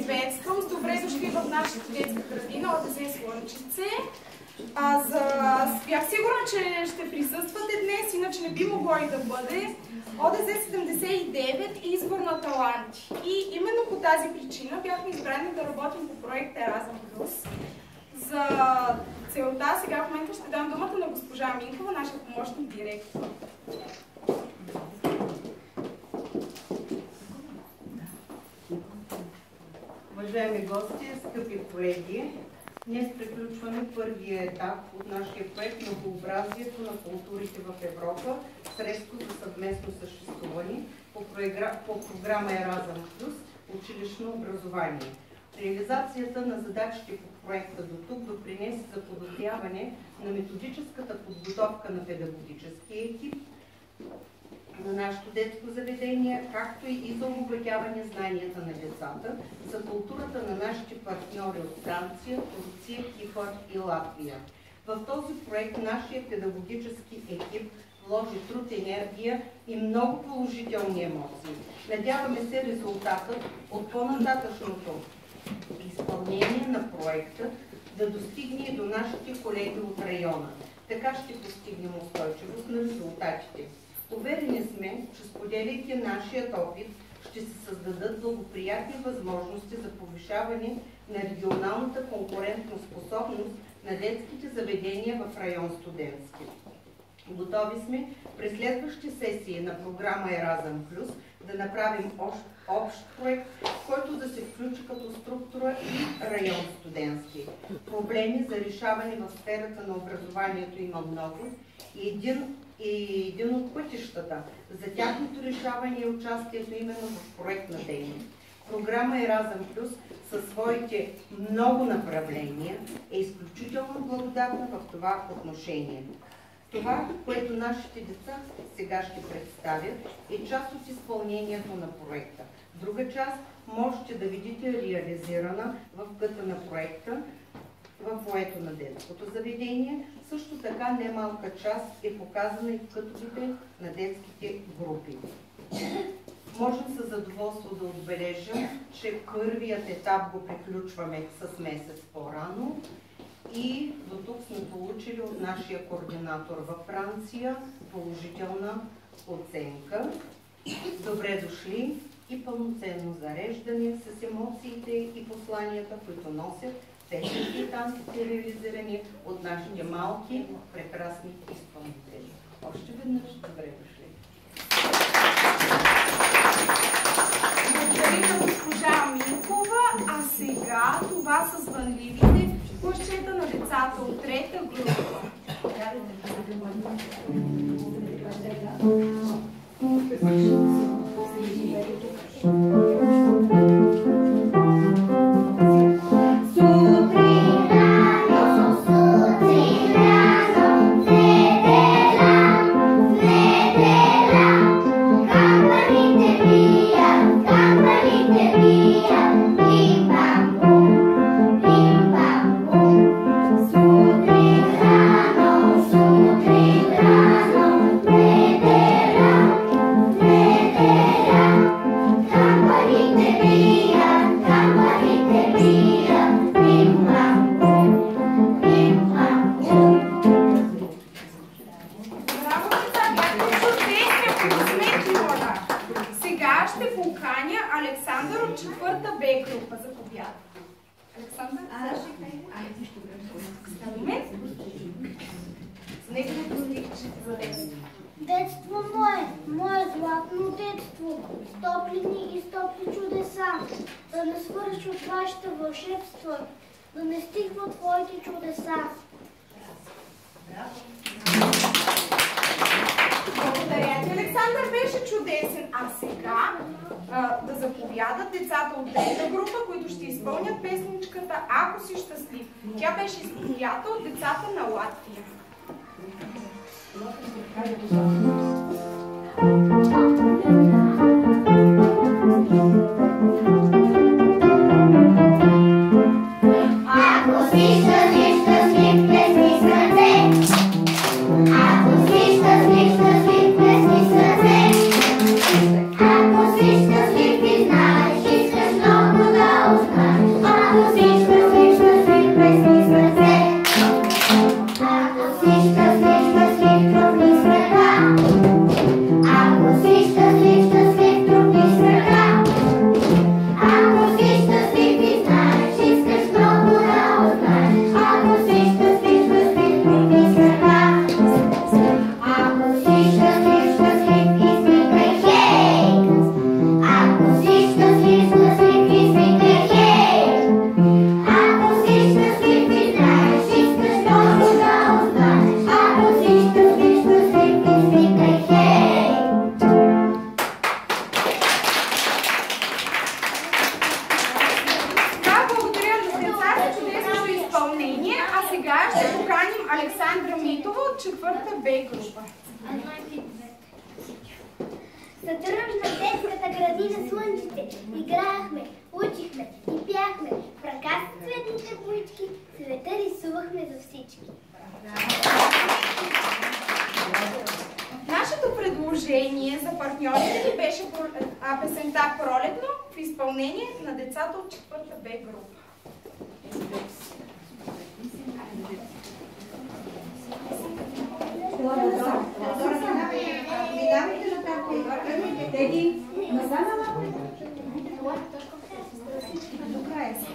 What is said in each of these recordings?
приветствам. С добре дошли в нашата детска градина ОДЗ Слънчице. Бях сигурна, че ще присъствате днес, иначе не би могло и да бъде. ОДЗ 79 Избор на таланти. И именно по тази причина бяхме избрани да работим по проект Еразъм Плюс. За целта сега в момента ще дам думата на госпожа Минкова, нашия помощник директор. Уважаеми гости, скъпи колеги, днес приключваме първия етап от нашия проект Многообразието на културите в Европа, средство за съвместно съществуване по програма Еразъм Плюс, училищно образование. Реализацията на задачите по проекта до тук допринесе за подобряване на методическата подготовка на педагогическия екип на нашето детско заведение, както и за обогатяване знанията на децата за културата на нашите партньори от Франция, Турция, Кипър и Латвия. В този проект нашия педагогически екип вложи труд, енергия и много положителни емоции. Надяваме се резултатът от по-нататъчното изпълнение на проекта да достигне и до нашите колеги от района. Така ще постигнем устойчивост на резултатите. Уверени сме, че споделяйки нашият опит, ще се създадат благоприятни възможности за повишаване на регионалната конкурентоспособност на детските заведения в район Студентски. Готови сме през следващи сесии на програма Еразъм Плюс да направим общ проект, в който да се включи като структура и район Студентски. Проблеми за решаване в сферата на образованието има много и един от пътищата за тяхното решаване и участието именно в проектна дейност. Програма Еразъм Плюс със своите много направления е изключително благодатна в това отношение. Това, което нашите деца сега ще представят, е част от изпълнението на проекта. Друга част можете да видите реализирана в къта на проекта, в фоайето на детското заведение. Също така немалка част е показана и в кътовете на детските групи. Можем със задоволство да отбележим, че първият етап го приключваме с месец по-рано и до тук сме получили от нашия координатор във Франция положителна оценка. Добре дошли и пълноценно зареждане с емоциите и посланията, които носят песните и танците, реализирани от нашите малки, прекрасни изпълнители. Още веднъж добре дошли! Благодаря на госпожа Минкова, а сега това са звънливите плъщета на децата от трета група. Детство мое златно детство, стопли дни и стопли чудеса, да не свършат вашите вълшебства, да не стигват твоите чудеса. Благодаря ти, Александър, беше чудесен. А сега да заповядат децата от трета група, които ще изпълнят песничката "Ако си щастлив". Тя беше изпълнята от децата на Латвия. Ако си щастлив, щастлив, плесни с ръце. Ако си щастлив, щастлив, плесни с ръце. Ако си щастлив и знаеш, искаш много да узнаеш. Александра Митова от 4-та Б група. Сътръжна детската градина Слънчите. Играехме, учихме и пяхме. В ръка с цветните боички света рисувахме за всички. Нашето предложение за партньорите ни беше песента "Пролетно" в изпълнение на децата от 4-та Б група. Минавайте на тази. Теги, назад. До края си.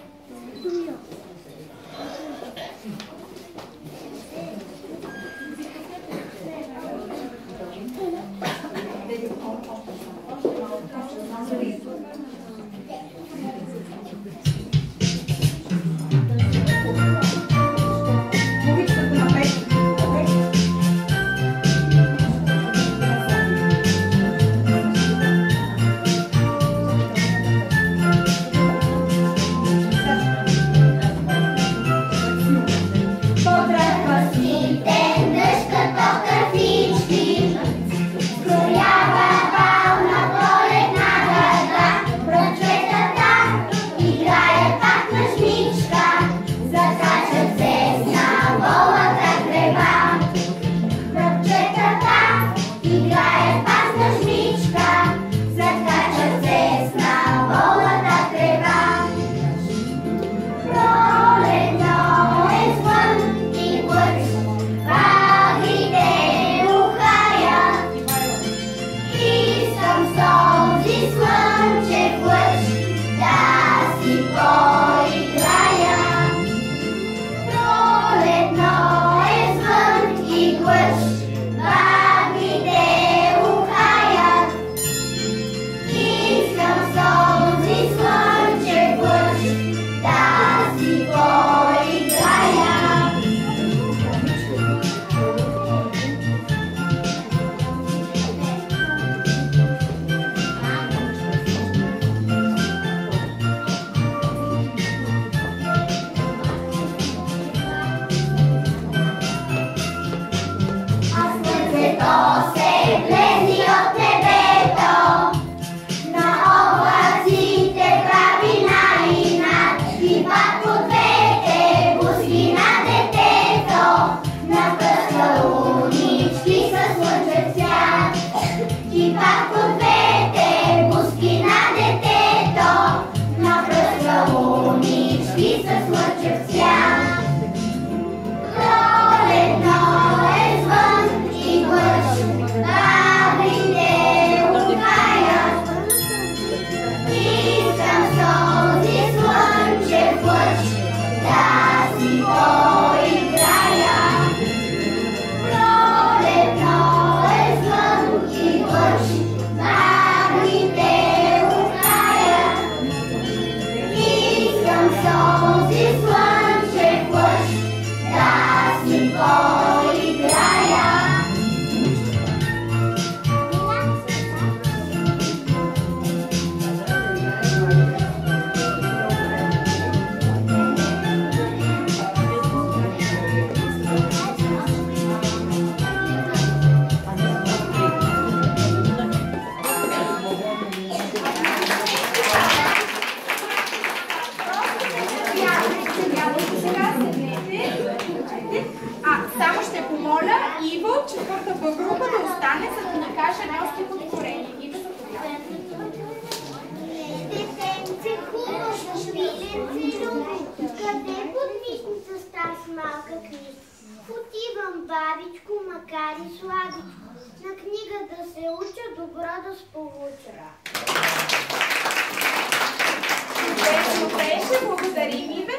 Благодарим, Иве.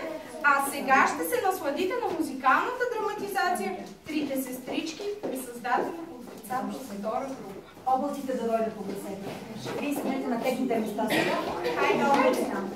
А сега ще се насладите на музикалната драматизация "Трите сестрички", пресъздадена от децата от втора група. Облаците да дойдат по гласете. Вие седнете на техните места сега. Хайде, облаци там.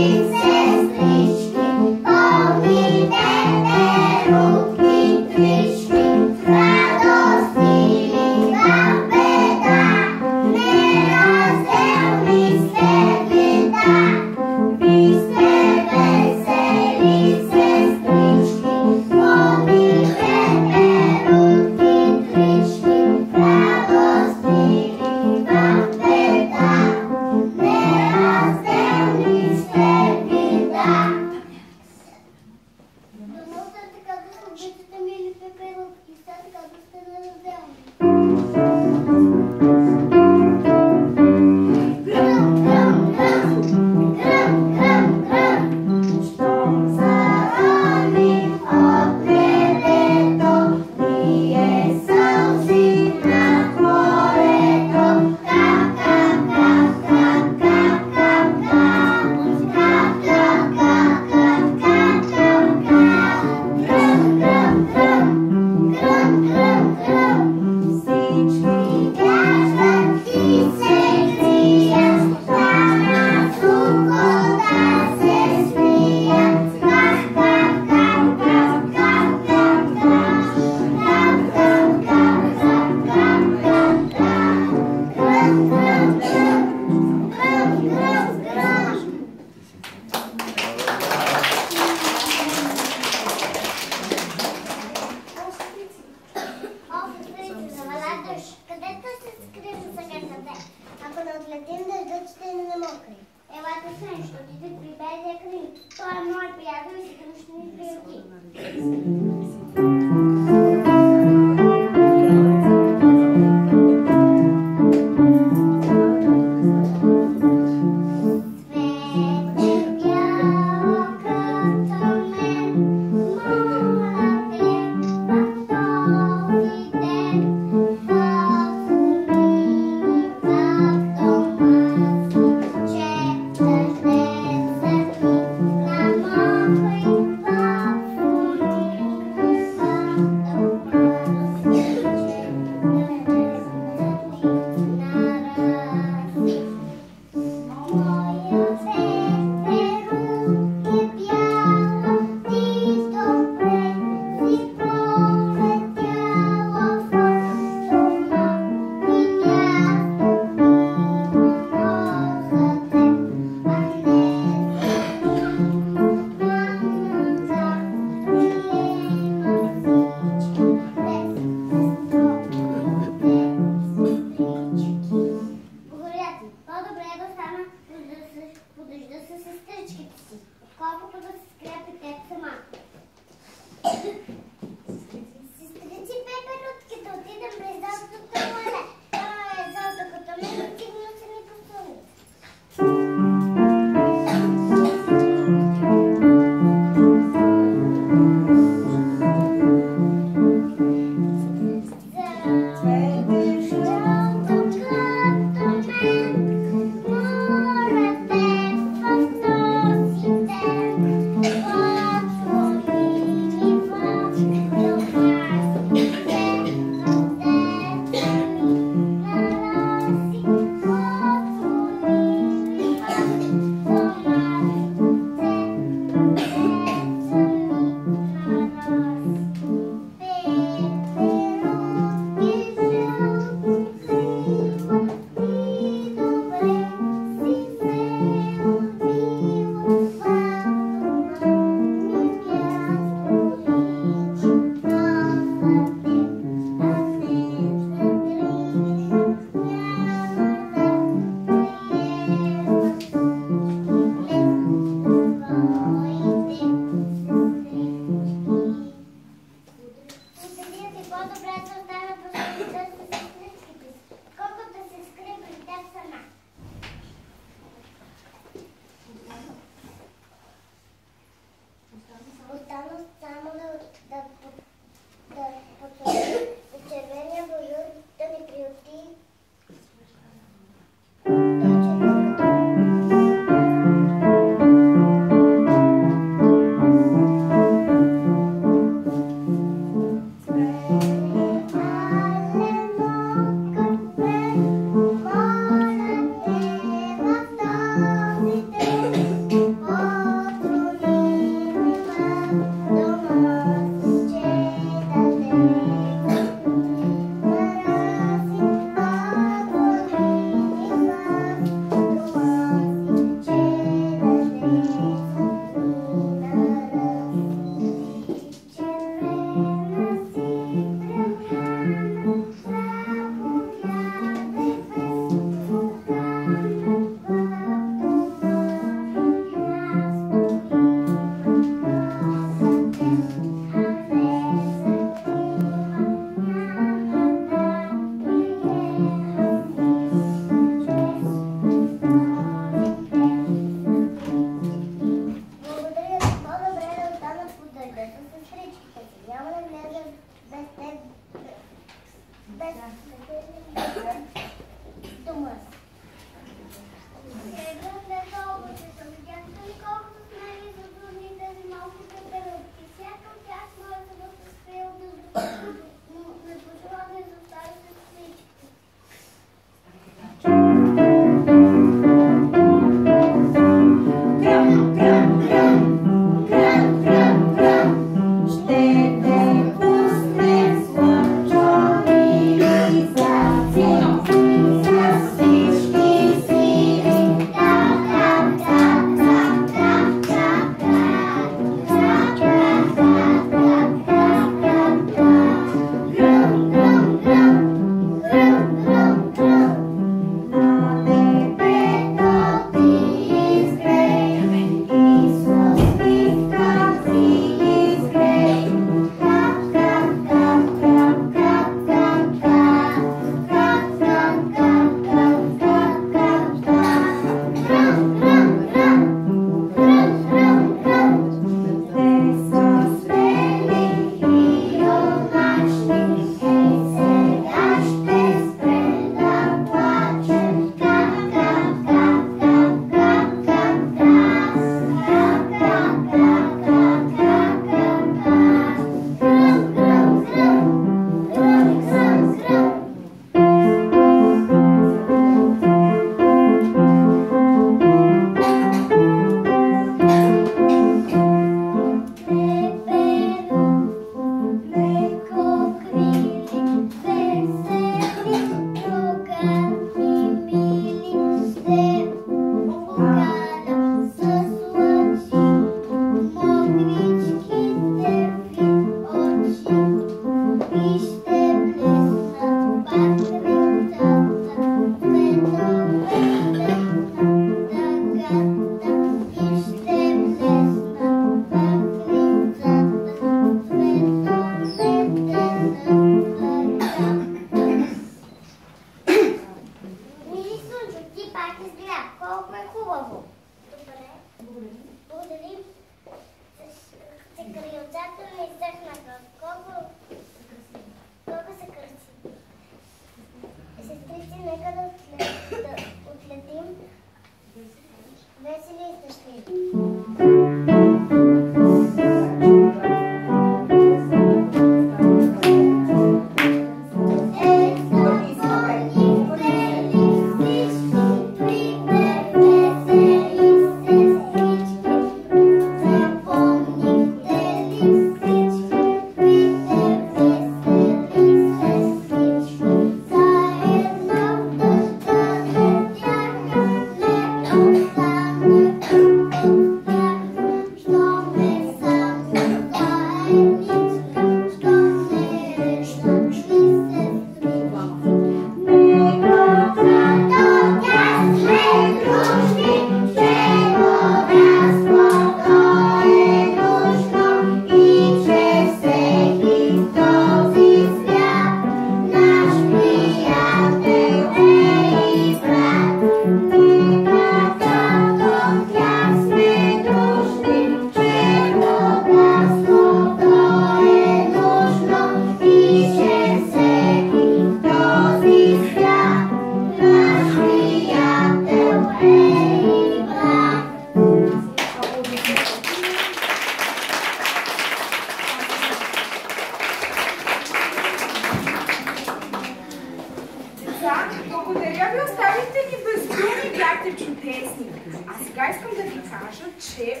чудесни. А сега искам да ви кажа, че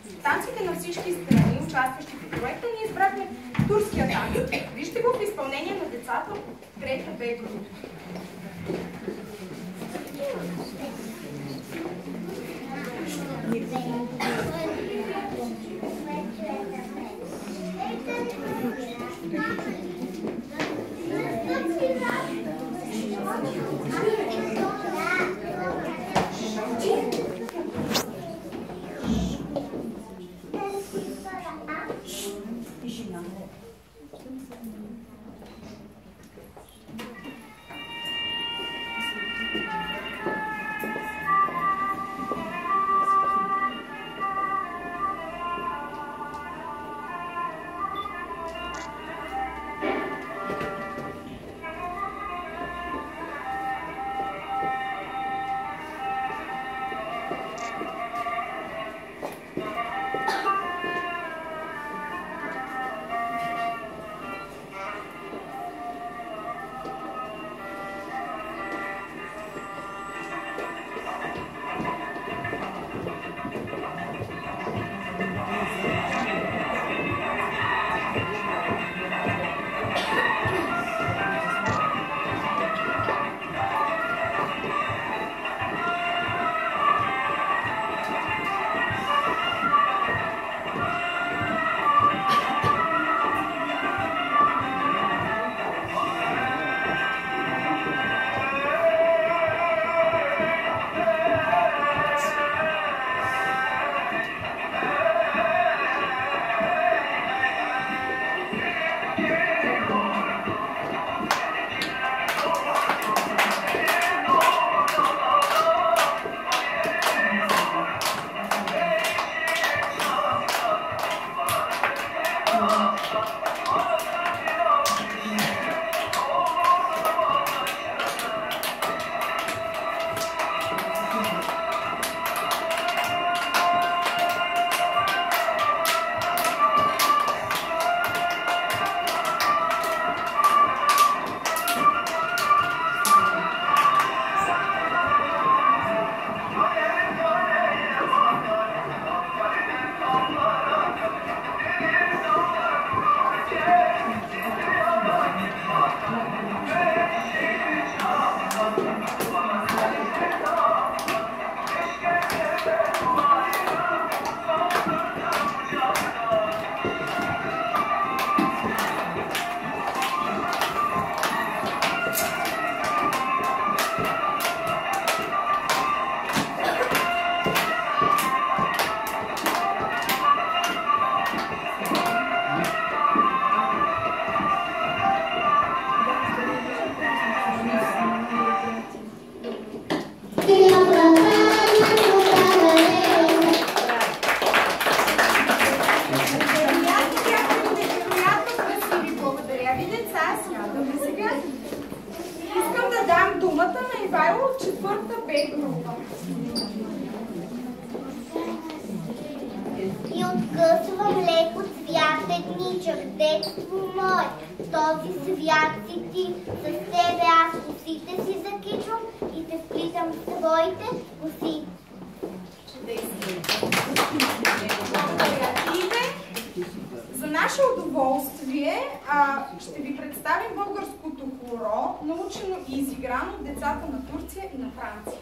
от танците на всички страни, участващи в проекта, ние избрахме турския танц. Вижте го в изпълнение на децата от трета Б група. И откъсвам леко цвятеничък, детство мое. Този свят си ти, с тебе аз косите си закичвам и те вплитам в своите коси. За наше удоволствие ще ви представим българското хоро, научено и изиграно от децата на Турция и на Франция.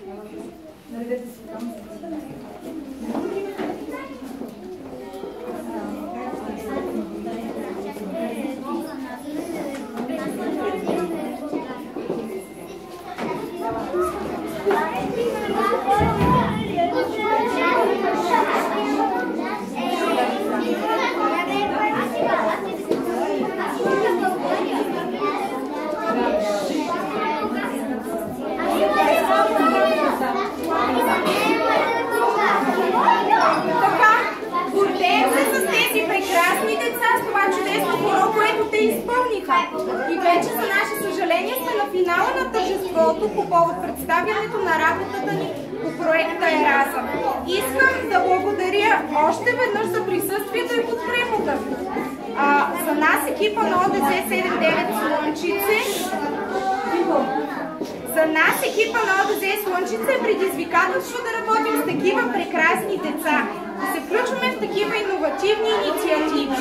Наредете се там. И вече, за наше съжаление, сме на финала на тържеството по повод представянето на работата ни по проекта Еразъм. Искам да благодаря още веднъж за присъствието и подкрепата. За нас екипа на ОДЗ 79 Слънчице, за нас екипа на ОДЗ Слънчице е предизвикателство да работим с такива прекрасни деца, да се включваме в такива иновативни инициативи.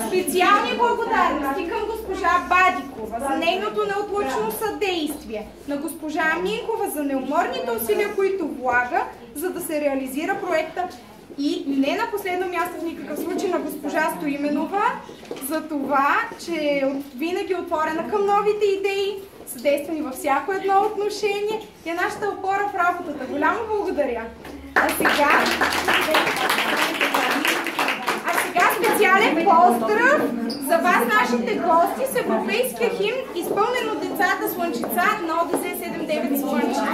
Специални благодарности към госпожа Бадикова за нейното неотлъчно съдействие, на госпожа Минкова за неуморните усилия, които влага, за да се реализира проекта, и не на последно място в никакъв случай на госпожа Стоименова за това, че е винаги отворена към новите идеи, съдейства ни във всяко едно отношение и е нашата опора в работата. Голямо благодаря! А сега специален поздрав за вас, нашите гости, с европейския химн, изпълнен от децата Слънчица на ОДЗ 79 Слънчица.